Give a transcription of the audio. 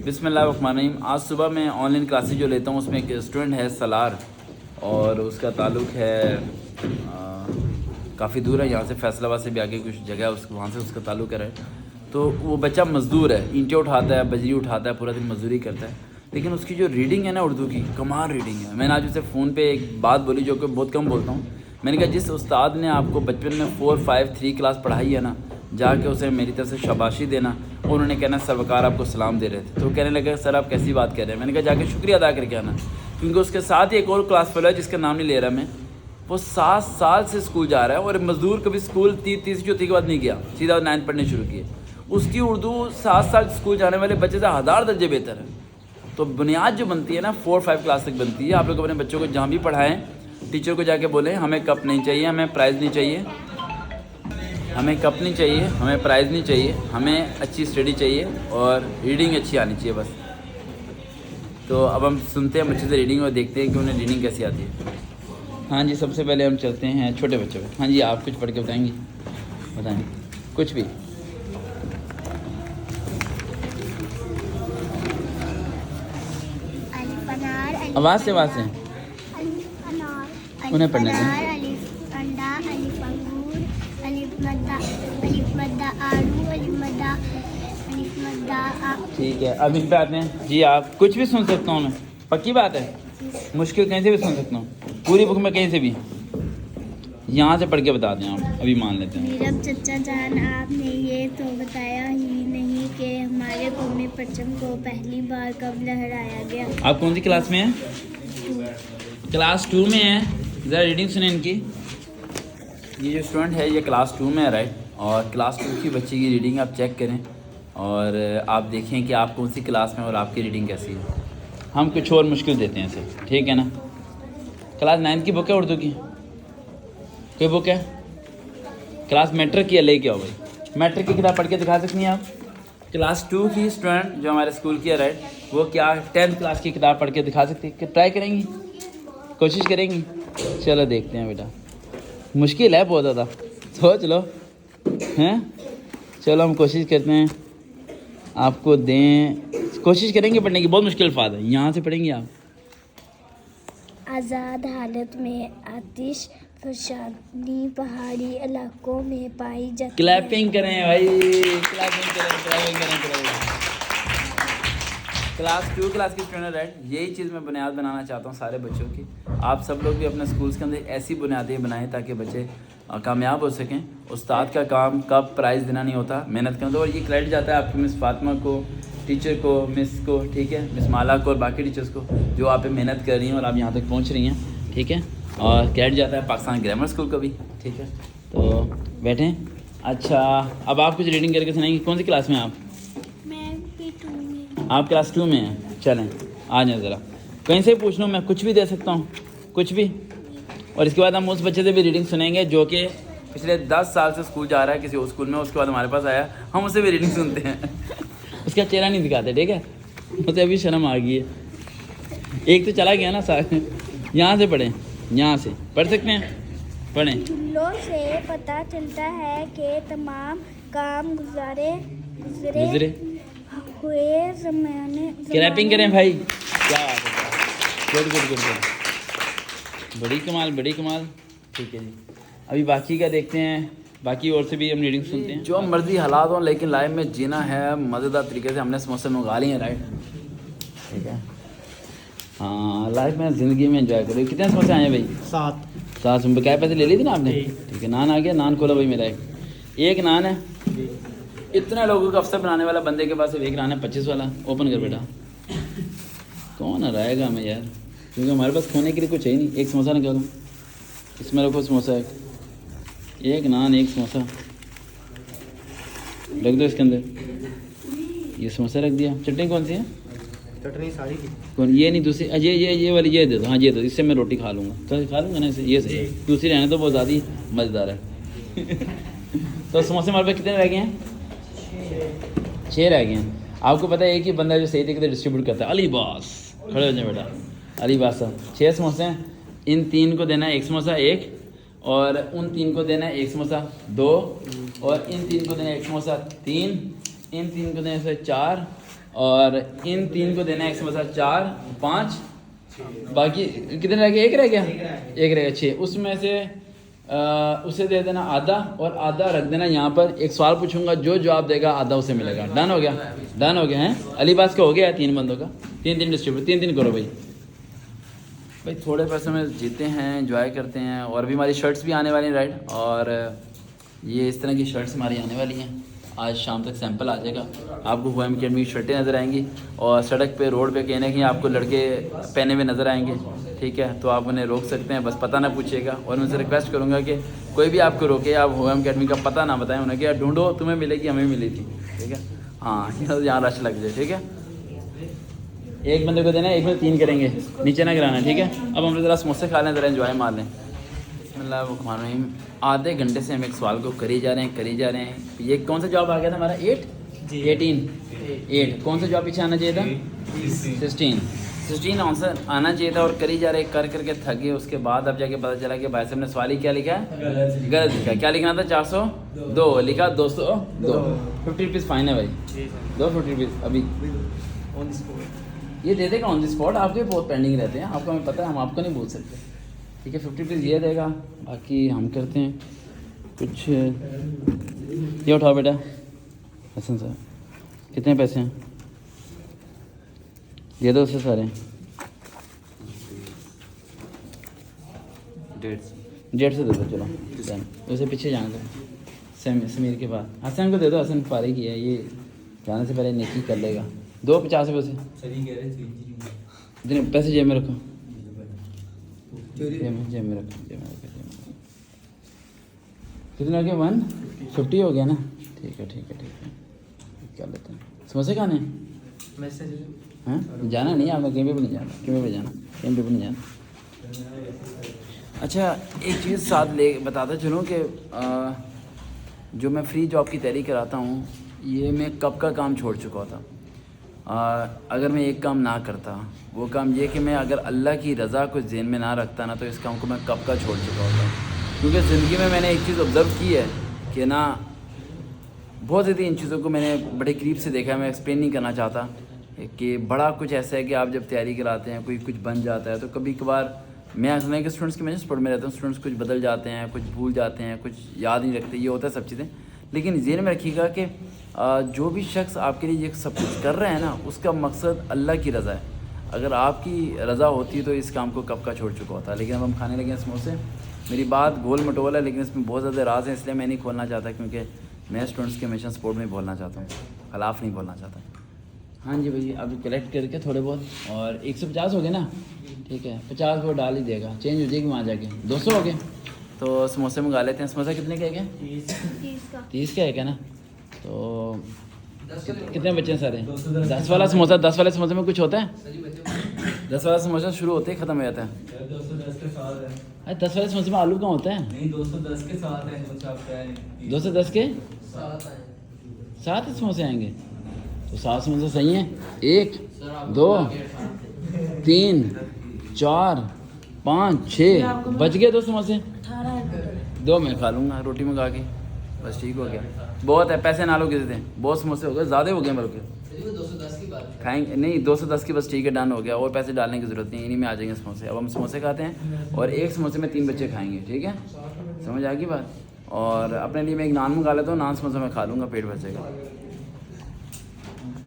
बिस्मिल्लाहिर्रहमानिर्रहीम। आज सुबह मैं ऑनलाइन क्लासेस जो लेता हूँ उसमें एक स्टूडेंट है सलार, और उसका ताल्लुक़ है काफ़ी दूर है यहाँ से, फैसलाबाद से भी आगे कुछ जगह है, उसको वहाँ से उसका ताल्लुक़ है। तो वो बच्चा मज़दूर है, ईंटें उठाता है, बजरी उठाता है, पूरा दिन मजदूरी करता है। लेकिन उसकी जो रीडिंग है ना उर्दू की, कमाल रीडिंग है। मैंने आज उसे फ़ोन पे एक बात बोली जो कि बहुत कम बोलता हूँ। मैंने कहा जिस उस्ताद ने आपको बचपन में 4, 5, 3 क्लास पढ़ाई है ना, जाके उसे मेरी तरफ से शाबाशी देना। उन्होंने कहना सरवकार आपको सलाम दे रहे थे, तो कहने लगे सर आप कैसी बात कर रहे हैं। मैंने कहा जाके शुक्रिया अदा करके आना, क्योंकि उसके साथ ही एक और क्लास फेलो है जिसका नाम नहीं ले रहा मैं, वो 7 साल से स्कूल जा रहा है और मज़दूर कभी स्कूल तीसरी चौथी के बाद नहीं गया, सीधा 9th पढ़ने शुरू किए। उसकी उर्दू 7 साल स्कूल जाने वाले बच्चे से 1000 दर्जे बेहतर है। तो बुनियाद जो बनती है ना 4, 5 क्लास तक बनती है। आप लोग अपने बच्चों को जहाँ भी पढ़ाएं, टीचर को जाके बोलें हमें कप नहीं चाहिए, हमें प्राइज़ नहीं चाहिए, हमें कप नहीं चाहिए, हमें प्राइज़ नहीं चाहिए, हमें अच्छी स्टडी चाहिए और रीडिंग अच्छी आनी चाहिए बस। तो अब हम सुनते हैं बच्चे से रीडिंग और देखते हैं कि उन्हें रीडिंग कैसी आती है। हाँ जी, सबसे पहले हम चलते हैं छोटे बच्चों पे। हाँ जी, आप कुछ पढ़ के बताएंगी, बताएं कुछ भी। आवाज़ से उन्हें पढ़ने दें। ठीक है, अब इन पे आते हैं जी। आप कुछ भी सुन सकता हूँ मैं, पक्की बात है, मुश्किल कहीं से भी सुन सकता हूँ, पूरी बुक में कहीं से भी। यहाँ से पढ़ के बता दें आप, अभी मान लेते हैं। मेरा चचा जान, आपने ये तो बताया ही नहीं कि हमारे कौमी परचम को पहली बार कब लहराया गया। आप कौन सी क्लास में हैं? क्लास 2 में है। ज़रा रीडिंग सुने इनकी। ये जो स्टूडेंट है ये क्लास 2 में है, राइट। और क्लास 2 की बच्चे की रीडिंग आप चेक करें और आप देखें कि आप कौन सी क्लास में और आपकी रीडिंग कैसी है। हम कुछ और मुश्किल देते हैं इसे, ठीक है ना। क्लास 9 की बुक है उर्दू की, कोई बुक है? क्लास मैट्रिक की है, लेके आओ भाई। मैट्रिक की किताब पढ़ के दिखा सकती हैं आप? क्लास 2 की स्टूडेंट जो हमारे स्कूल की है, राइट, वो क्या 10th क्लास की किताब पढ़ के दिखा सकती है? ट्राई करेंगी, कोशिश करेंगी? चलो देखते हैं बेटा, मुश्किल है बहुत ज़्यादा, सोच लो हैं। चलो हम कोशिश करते हैं आपको दें, कोशिश करेंगे पढ़ने की। बहुत मुश्किल अल्फाज है, यहाँ से पढ़ेंगे आप। आज़ाद हालत में आतिश फशानी पहाड़ी इलाकों में पाई जाती है। क्लैपिंग करें भाई, क्लैपिंग करें। क्लास 2 क्लास की स्टूडेंट, राइट। यही चीज़ मैं बुनियाद बनाना चाहता हूँ सारे बच्चों की। आप सब लोग भी अपने स्कूल्स के अंदर ऐसी बुनियादें बनाएं ताकि बच्चे कामयाब हो सकें। उस्ताद का काम कब प्राइज़ देना नहीं होता, मेहनत करना। और ये क्रेडिट जाता है आपकी मिस फातिमा को, टीचर को, मिस को, ठीक है, मिस माला को और बाकी टीचर्स को जो आप पे मेहनत कर रही हैं और आप यहाँ तक पहुँच रही हैं, ठीक है। और क्रेडिट जाता है पाकिस्तान ग्रामर स्कूल को भी, ठीक है। तो बैठें। अच्छा, अब आप कुछ रीडिंग करके सुनाएंगे। कौन सी क्लास में आप? मैं भी 2 में। आप क्लास 2 में हैं। चलें आ जाएं ज़रा, कहीं से पूछ लूँ मैं, कुछ भी दे सकता हूँ, कुछ भी। और इसके बाद हम उस बच्चे से भी रीडिंग सुनेंगे जो कि पिछले 10 साल से स्कूल जा रहा है किसी और स्कूल में, उसके बाद हमारे पास आया, हम उससे भी रीडिंग सुनते हैं। उसका चेहरा नहीं दिखाते, ठीक है, मुझे अभी शर्म आ गई है। एक तो चला गया ना सारे। यहाँ से पढ़ें, यहाँ से पढ़ सकते हैं, पढ़ें। जुमलों से पता चलता है कि तमाम काम गुजरे हुए ज़माने। क्लैपिंग करें भाई, क्या बात है, गुड। बड़ी कमाल, ठीक है जी। अभी बाकी का देखते हैं, बाकी और से भी हम रीडिंग सुनते हैं। जो मर्जी हालात हों, लेकिन लाइफ में जीना है मज़ेदार तरीके से। हमने समोसे मंगा लिए हैं, राइट, ठीक है। हाँ, लाइफ में ज़िंदगी में एंजॉय करो। कितने समोसे आए हैं भाई? 7 रुपये। क्या पैसे ले ली थी ना आपने? ठीक है, नान आ गया। नान खोलो भाई, मेरा एक नान है। इतने लोगों का अफसर बनाने वाला बंदे के पास एक नान है 25 वाला। ओपन कर बेटा, कौन रहेगा हमें यार, क्योंकि हमारे पास खोने के लिए कुछ है ही नहीं। एक समोसा निकालो, इसमें रखो समोसा, एक नान, एक समोसा रख दो इसके अंदर। ये समोसा रख दिया। चटनी कौन सी है? चटनी सारी की। कौन? ये नहीं, दूसरी, ये वाली, ये दे दो। हाँ ये दो, इससे मैं रोटी खा लूँगा। तो खा लूँगा ना इसे, ये सही। दूसरी रहने तो बहुत ज़्यादा ही मज़ेदार है। तो समोसे हमारे पास कितने रह गए हैं? 6 रह गए हैं। आपको पता है एक ही बंदा जो सही तरीके से डिस्ट्रीब्यूट करता है, अली बास। खड़े हो जाए बेटा, अली बास साहब। 6 समोसे हैं, इन 3 को देना है 1 समोसा, 1, और उन 3 को देना है 1 समोसा, 2, और इन 3 को देना है 1 समोसा, 3, इन 3 को देना है 4, और इन 3 को देना है एक समोसा 4 5, बाकी कितने रह गए? एक रह गया, एक रह गया 6। उसमें से उसे दे देना आधा और आधा रख देना यहाँ पर। एक सवाल पूछूंगा, जो जवाब देगा आधा उसे मिलेगा। डन हो गया? डन हो गया है। अलीबाज का हो गया है 3 बंदों का, 3 डिस्ट्रीब्यूट, 3 करो भाई थोड़े पैसे में जीते हैं, एंजॉय करते हैं। और भी हमारी शर्ट्स भी आने वाली हैं राइट, और ये इस तरह की शर्ट्स हमारी आने वाली हैं। आज शाम तक सैंपल आ जाएगा, आपको हुएम अकेडमी की शर्टें नज़र आएंगी और सड़क पे रोड पे कहने की आपको लड़के पहने हुए नज़र आएंगे, ठीक है? तो आप उन्हें रोक सकते हैं, बस पता ना पूछिएगा। और मैं उनसे रिक्वेस्ट करूँगा कि कोई भी आपको रोके, आप हुएम अकेडमी का पता ना बताएं उन्हें कि यार ढूंढो, तुम्हें मिलेगी, हमें मिली थी, ठीक है? हाँ, यहाँ रश लग जाए, ठीक है? एक बंदे को देना है, एक में 3 करेंगे, नीचे ना गिराना, ठीक है? अब हम ज़रा समोसे खा लें, ज़रा एंजॉय मार लें। बिस्मिल्लाहिर्रहमानिर्रहीम। आधे घंटे से हम एक सवाल को करी जा रहे हैं। ये कौन सा जवाब आ गया था हमारा? 8 कौन सा जवाब पीछे आना चाहिए था? 16 आंसर आना चाहिए था और करी जा रहे, कर करके थक गए। उसके बाद अब जाके पता चला कि भाई साहब ने सवाल ही क्या लिखा है? गलत लिखा। क्या लिखना था? 402 लिखा, 202। 50 रुपीज़ फाइन है भाई, दो 50 रुपीज़ अभी ये दे देगा ऑन द स्पॉट। आपके बहुत पेंडिंग रहते हैं, आपको हमें पता है, हम आपको नहीं बोल सकते, ठीक है? 50 रुपीज़ ये देगा, बाकी हम करते हैं कुछ। ये उठाओ बेटा हसन साहब, कितने पैसे हैं? ये दो उससे सारे 150 दे दो। चलो उसे पीछे जाने दो, समीर के पास। हसन को दे दो, हसन फारिग ही है, ये जाने से पहले नेकी कर लेगा। 250 रुपये से इतने पैसे जेब में रखो, जेब में रखो। कितने हो गए? 150 हो गया ना? ठीक है क्या लेते हैं? समोसे खाने हैं? हाँ, जाना नहीं आपको? कहीं पे भी नहीं जाना, कहीं पे भी नहीं जाना। अच्छा, एक चीज़ साथ ले बताता चलूँ कि जो मैं फ्री जॉब की तैयारी कराता हूँ, ये मैं कब का काम छोड़ चुका था। अगर मैं एक काम ना करता, वो काम ये कि मैं अगर अल्लाह की रज़ा को ज़हन में ना रखता ना, तो इस काम को मैं कब का छोड़ चुका होता। क्योंकि ज़िंदगी में मैंने एक चीज़ ऑब्ज़र्व की है कि ना, बहुत ज़्यादा इन चीज़ों को मैंने बड़े करीब से देखा है। मैं एक्सप्लेन नहीं करना चाहता कि बड़ा कुछ ऐसा है कि आप जब तैयारी कराते हैं, कोई कुछ बन जाता है, तो कभी कभार मैं सुना कि स्टूडेंट्स की, मैं स्पोर्ट में रहता हूँ, स्टूडेंट्स कुछ बदल जाते हैं, कुछ भूल जाते हैं, कुछ याद नहीं रखते, ये होता है सब चीज़ें। लेकिन ज़हन में रखिएगा कि जो भी शख्स आपके लिए ये सब कुछ कर रहे हैं ना, उसका मकसद अल्लाह की रज़ा है। अगर आपकी रज़ा होती तो इस काम को कब का छोड़ चुका होता। लेकिन अब हम खाने लगे हैं समोसे। मेरी बात गोल मटोल है, लेकिन इसमें बहुत ज़्यादा राज है, इसलिए मैं नहीं खोलना चाहता, क्योंकि मैं स्टूडेंट्स के हमेशा सपोर्ट में बोलना चाहता हूँ, खिलाफ नहीं बोलना चाहता। हाँ जी भैया, अभी कलेक्ट करके थोड़े बहुत, और 150 हो गए ना, ठीक है? 50 वो डाल ही देगा, चेंज हो जाएगी वहाँ जाके। 200 हो गए, तो समोसे मंगा लेते हैं। समोसा कितने का है? क्या 30 का है क्या ना? तो कितने बच्चे हैं सारे? 10 वाला समोसा। 10 वाले समोसे में कुछ होता है? 10 वाला समोसा शुरू होते ही ख़त्म हो जाता है। 10 वाले समोसे में आलू कहाँ होता है? नहीं, 210 के साथ है। 210 के 7 समोसे आएंगे, तो 7 समोसे सही हैं। 1 2 3 4 5 6 बच गए 2 समोसे। 2 मैं खा लूँगा रोटी मंगा के, बस ठीक हो गया। बहुत है, पैसे ना लो किसी से, बहुत समोसे हो गए, ज़्यादा हो गए मेरे को। 210 की बात खाएंगे नहीं, 210 की बस ठीक है, डन हो गया। और पैसे डालने की ज़रूरत नहीं, इन्हीं में आ जाएंगे समोसे। अब हम समोसे खाते हैं और एक समोसे में 3 बच्चे खाएंगे, ठीक है? समझ आ गई बात? और अपने लिए मैं एक नान मंगा लेता हूँ, नान समोसा मैं खा लूँगा, पेट भर जाएगा।